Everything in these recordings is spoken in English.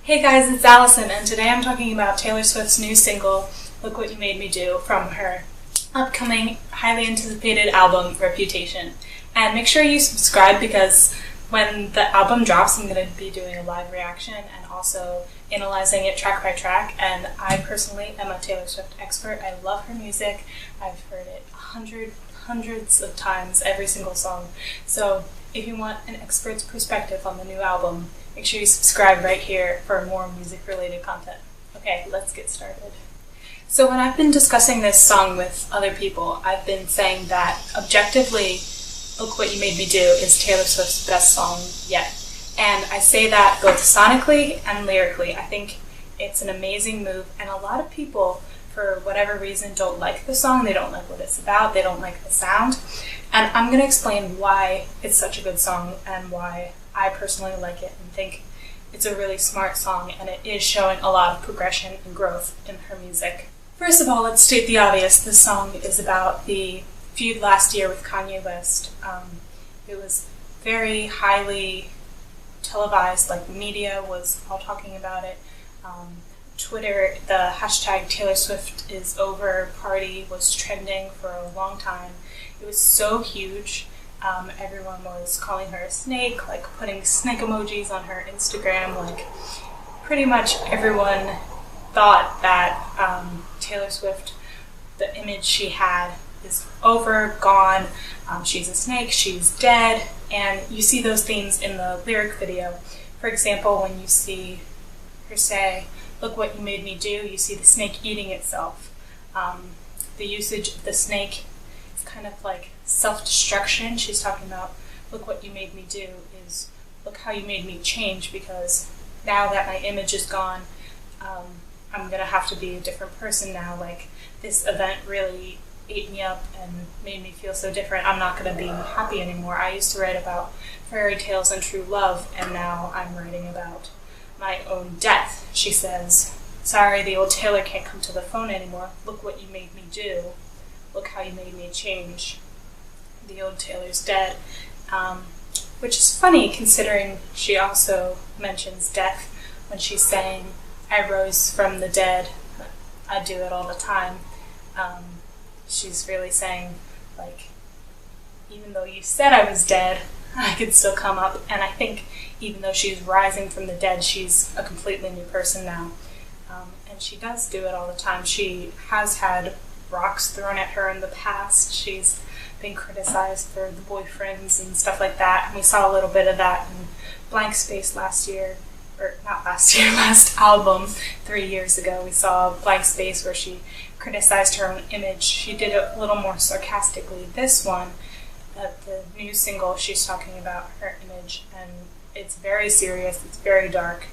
Hey guys, it's Allison, and today I'm talking about Taylor Swift's new single, Look What You Made Me Do, from her upcoming, highly anticipated album, Reputation. And make sure you subscribe because when the album drops, I'm going to be doing a live reaction and also analyzing it track by track. And I personally am a Taylor Swift expert. I love her music. I've heard it hundreds of times, every single song. So if you want an expert's perspective on the new album, make sure you subscribe right here for more music-related content. Okay, let's get started. So when I've been discussing this song with other people, I've been saying that objectively, Look What You Made Me Do is Taylor Swift's best song yet. And I say that both sonically and lyrically. I think it's an amazing move, and a lot of people, for whatever reason, don't like the song. They don't like what it's about. They don't like the sound. And I'm going to explain why it's such a good song and why I personally like it and think it's a really smart song, and it is showing a lot of progression and growth in her music. First of all, let's state the obvious. This song is about the feud last year with Kanye West. It was very highly televised, like media was all talking about it. Twitter, the hashtag Taylor Swift is over party was trending for a long time. It was so huge. Everyone was calling her a snake, like putting snake emojis on her Instagram. Like pretty much everyone thought that Taylor Swift, the image she had, is over, gone. She's a snake, she's dead, and you see those themes in the lyric video. For example, when you see her say, "Look what you made me do," you see the snake eating itself. The usage of the snake is kind of like self-destruction. She's talking about, look what you made me do is, look how you made me change, because now that my image is gone, I'm gonna have to be a different person now. Like, this event really ate me up and made me feel so different. I'm not gonna be happy anymore. I used to write about fairy tales and true love, and now I'm writing about my own death. She says, sorry, the old Taylor can't come to the phone anymore. Look what you made me do. Look how you made me change. The old Taylor's dead. Which is funny considering she also mentions death when she's saying, I rose from the dead. I do it all the time. She's really saying, like, even though you said I was dead, I could still come up. And I think even though she's rising from the dead, she's a completely new person now. And she does do it all the time. She has had rocks thrown at her in the past. She's been criticized for the boyfriends and stuff like that. And we saw a little bit of that in Blank Space last year. Or not last year, last album, 3 years ago. We saw Blank Space where she criticized her own image. She did it a little more sarcastically. This one, the new single, she's talking about her image, and it's very serious, it's very dark.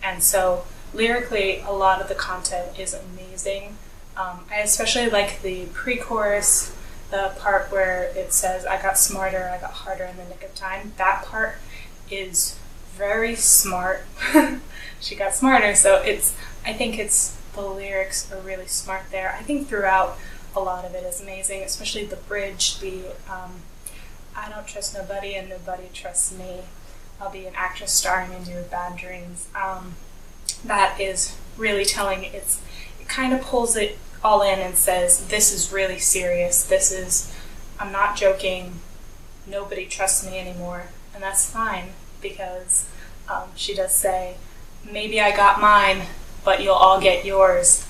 And so lyrically, a lot of the content is amazing. I especially like the pre-chorus, the part where it says, I got smarter, I got harder in the nick of time. That part is very smart. She got smarter, so I think the lyrics are really smart there. I think throughout a lot of it is amazing, especially the bridge, I don't trust nobody and nobody trusts me. I'll be an actress starring in your bad dreams. That is really telling. It kind of pulls it all in and says, this is really serious. I'm not joking. Nobody trusts me anymore. And that's fine, because she does say, maybe I got mine, but you'll all get yours.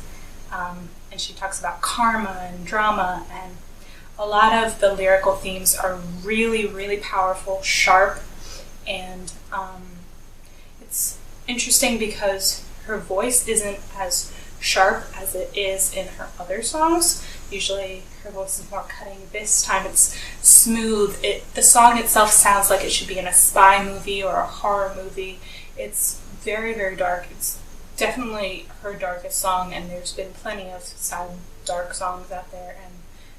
And she talks about karma and drama, and a lot of the lyrical themes are really, really powerful, sharp, and it's interesting because her voice isn't as sharp as it is in her other songs. Usually her voice is more cutting. This time it's smooth. The song itself sounds like it should be in a spy movie or a horror movie. It's very, very dark. It's definitely her darkest song, and there's been plenty of sad, dark songs out there, and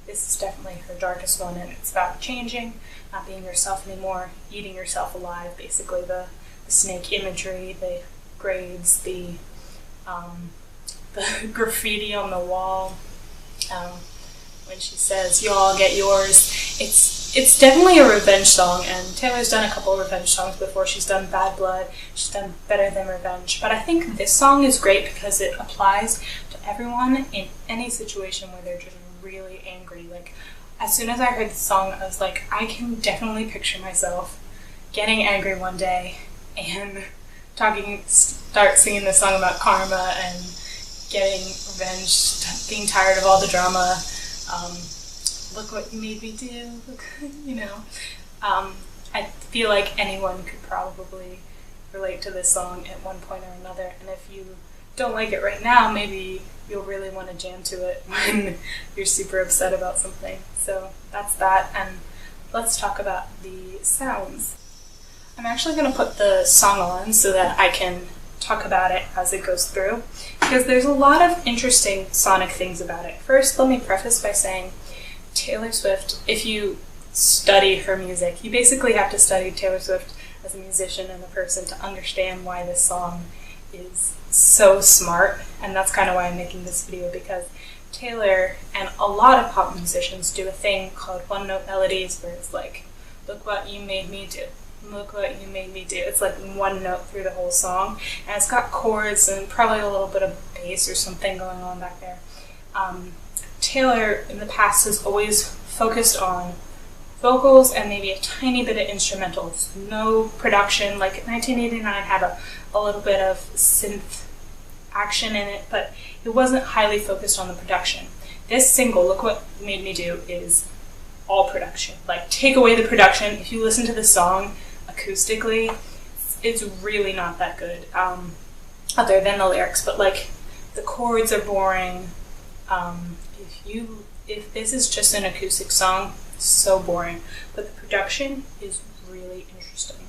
this is definitely her darkest one, and it's about changing, not being yourself anymore, eating yourself alive, basically. The snake imagery, the graves, the graffiti on the wall. When she says, you all get yours, it's it's definitely a revenge song, and Taylor's done a couple of revenge songs before. She's done Bad Blood, she's done Better Than Revenge, but I think this song is great because it applies to everyone in any situation where they're just really angry. Like, as soon as I heard the song, I was like, I can definitely picture myself getting angry one day and start singing this song about karma and getting revenge, being tired of all the drama. Look what you made me do, look, you know. I feel like anyone could probably relate to this song at one point or another, and if you don't like it right now, maybe you'll really want to jam to it when you're super upset about something. So that's that, and let's talk about the sounds. I'm actually going to put the song on so that I can talk about it as it goes through, because there's a lot of interesting sonic things about it. First, let me preface by saying Taylor Swift, if you study her music, you basically have to study Taylor Swift as a musician and a person to understand why this song is so smart, and that's kind of why I'm making this video, because Taylor and a lot of pop musicians do a thing called one-note melodies, where it's like, look what you made me do, look what you made me do. It's like one note through the whole song, and it's got chords and probably a little bit of bass or something going on back there. Taylor in the past has always focused on vocals and maybe a tiny bit of instrumentals. No production. Like 1989 had a little bit of synth action in it, but it wasn't highly focused on the production. This single, Look What You Made Me Do, is all production. Like, take away the production. If you listen to the song acoustically, it's really not that good, other than the lyrics. But like, the chords are boring. If this is just an acoustic song, so boring. But the production is really interesting.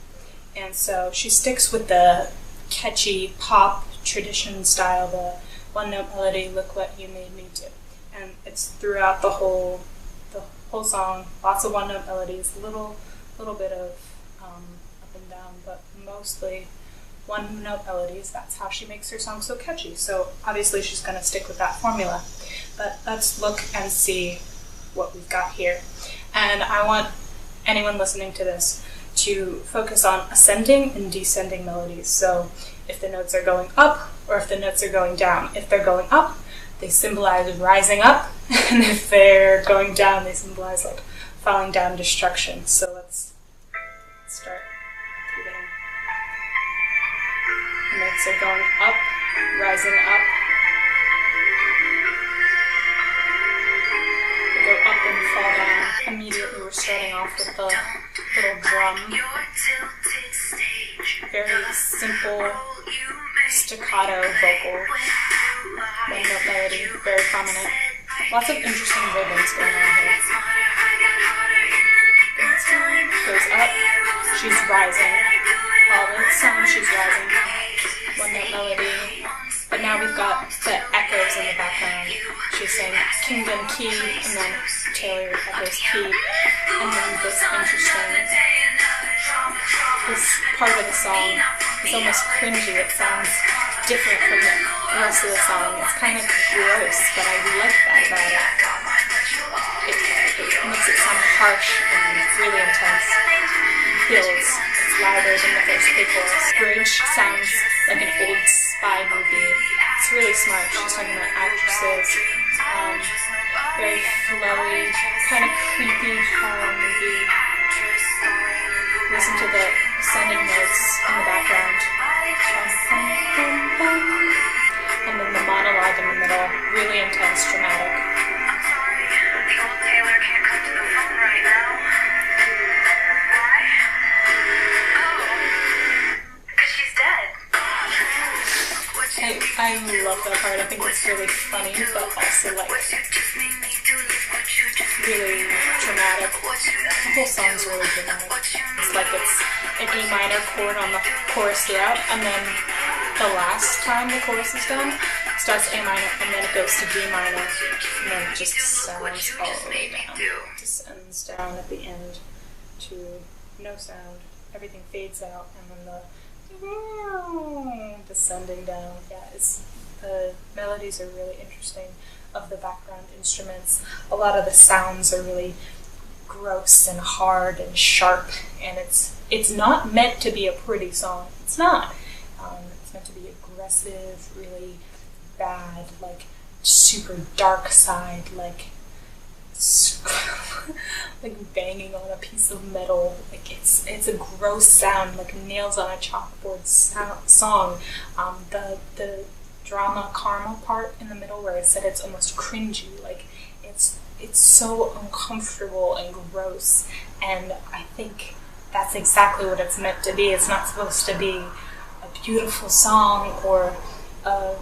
And so she sticks with the catchy pop tradition style, the one-note melody, look what you made me do. And it's throughout the whole song, lots of one-note melodies, little bit of up and down, but mostly one-note melodies. That's how she makes her song so catchy. So obviously she's going to stick with that formula. But let's look and see what we've got here. And I want anyone listening to this to focus on ascending and descending melodies. So if the notes are going up or if the notes are going down. If they're going up, they symbolize rising up, and if they're going down, they symbolize like falling down, destruction. So let's start at the beginning. The notes are going up, rising up. They go up and fall down. Immediately we're starting off with the little drum. Very simple staccato vocal. One-note melody, very prominent. Lots of interesting rhythms going on here. Goes up, she's rising. All the song, she's rising. One-note melody. But now we've got the echoes in the background. She's saying kingdom key, and then Taylor echoes key. And then this part of the song is almost cringy. It sounds different from the rest of the song. It's kind of gross, but I like that about it. It makes it sound harsh and really intense. Feels it's louder than the first pre-chorus. Bridge sounds like an old spy movie. It's really smart. She's talking about actresses. Very flowy, kind of creepy horror movie. Listen to the ascending notes in the background. And then the monologue in the middle, really intense, dramatic. I'm sorry, the old Taylor can't come to the phone right now. Why? Oh, because she's dead. I love that part. I think it's really funny, but also like really dramatic. The whole song's really dramatic. It's like it's an E minor chord on the chorus throughout, and then the last time the chorus is done, it starts A minor, and then it goes to D minor, and then it just sounds all the way down. It descends down at the end to no sound. Everything fades out, and then the descending down. Yeah, the melodies are really interesting of the background instruments. A lot of the sounds are really gross and hard and sharp, and it's not meant to be a pretty song. It's not. It's meant to be aggressive, really bad, like super dark side, like like banging on a piece of metal. Like it's a gross sound, like nails on a chalkboard song. The drama karma part in the middle where I said it's almost cringy, like it's so uncomfortable and gross, and I think that's exactly what it's meant to be. It's not supposed to be a beautiful song or a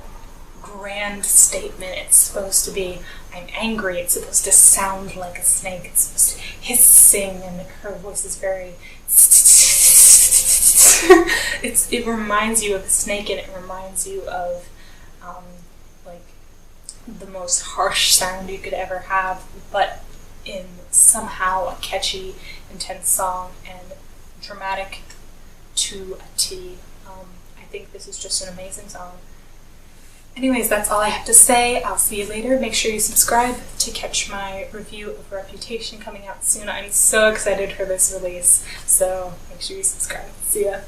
grand statement. It's supposed to be, I'm angry. It's supposed to sound like a snake. It's supposed to hissing, and her voice is very it reminds you of a snake, and it reminds you of like the most harsh sound you could ever have, but in somehow a catchy, intense song and dramatic to a T. I think this is just an amazing song. Anyways, that's all I have to say. I'll see you later. Make sure you subscribe to catch my review of Reputation coming out soon. I'm so excited for this release, so make sure you subscribe. See ya.